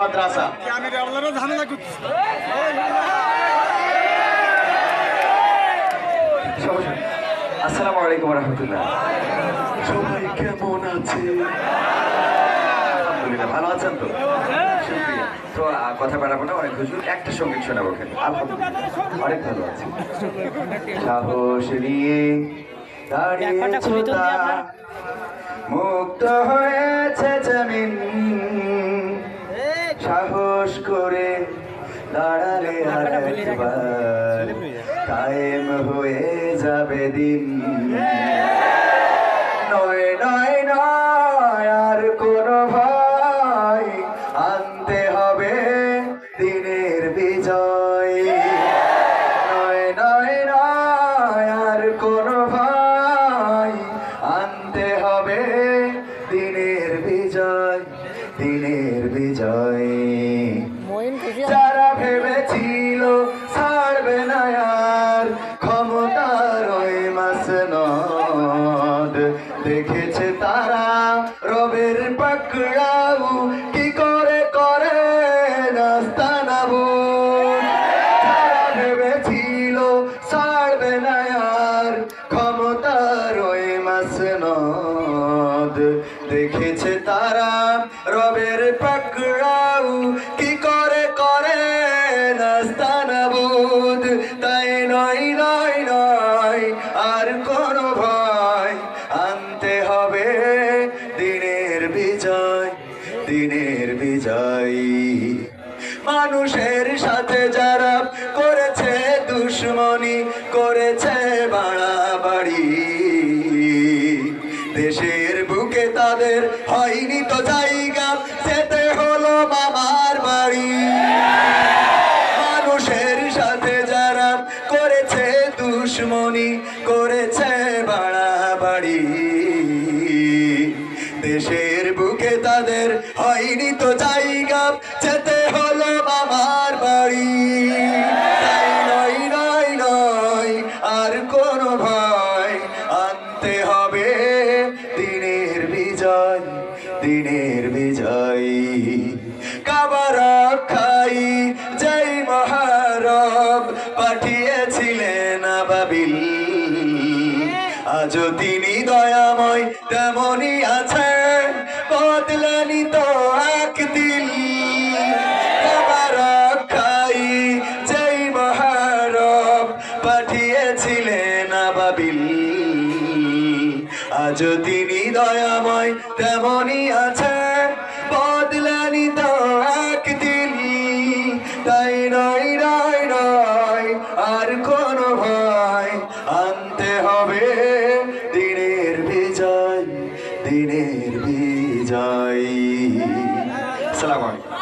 মাদ্রাসা। আসসালামু আলাইকুম রহমতুল্লাহ। সবাই কেমন আছে? আলহামদুলিল্লাহ, ভালো আছেন তো? শুকরিয়া। তো কথা বাড়াবো না, অনেক হুজুর একটা সঙ্গীত শোনাবো এখানে। আলহামদুলিল্লাহ অনেক ভালো আছে। সাহস নিয়ে দাঁড়িয়েছো তা, মুক্ত হয়েছে জমিন, সাহস করে দাঁড়ালে আর একবার কায়েম হয়ে যাবে দিন। নয় নয় নয় আর কোনো ভয়, আনতে হবে দিনের বিজয়। নয় নয় নয় আর কোনো ভয়, আনতে হবে দিনের বিজয়, দিনের বিজয়। যারা ভেবেছিল ছাড়বে না আর ক্ষমতার ওই মাসনদ, দেখেছে তারা রবের পাকড়াও কি করে করে নাস্তানাবুদ। যারা ভেবেছিল ছাড়বে না আর ক্ষমতার ওই মাসনদ, দেখেছে তারা রবের পাকড়াও কি করে করে নাস্তানাবুদ। তাই নয় নয় নয় আর কোনো ভয়, আনতে হবে দিনের বিজয়, দিনের বিজয়। মানুষের সাথে যারা করেছে দুশ্মনী, করেছে বাড়াবাড়ি, দেশের বুকে তাদের হয়নি তো জায়গা, যেতে হলো মামার বাড়ি। মানুষের সাথে যারা করেছে দুশ্মনী, করেছে বাড়াবাড়ি, দেশের বুকে তাদের হয়নি তো জায়গা, যেতে হলো মামার বাড়ি। তাই নয় নয় নয় আর কোনো ভয়, আনতে হবে দিনের বিজয়, দিনের বিজয়। কাবার খাই জয় মহারব পাঠিয়েছিলেন আবাবিল, আজও তিনি দয়াময় তেমনই আছেন, বদলানি তো একদিন। কাবার খাই জয় মহারব পাঠিয়েছিলেন আবাবিল, আজও তিনি দয়াময় তেমনই আছেন, বদলানি তো একদিন। তাই নয় নয় নয় আর কোনো ভয়, আনতে হবে দিনের বিজয়, দিনের বিজয়। আসসালামু আলাইকুম।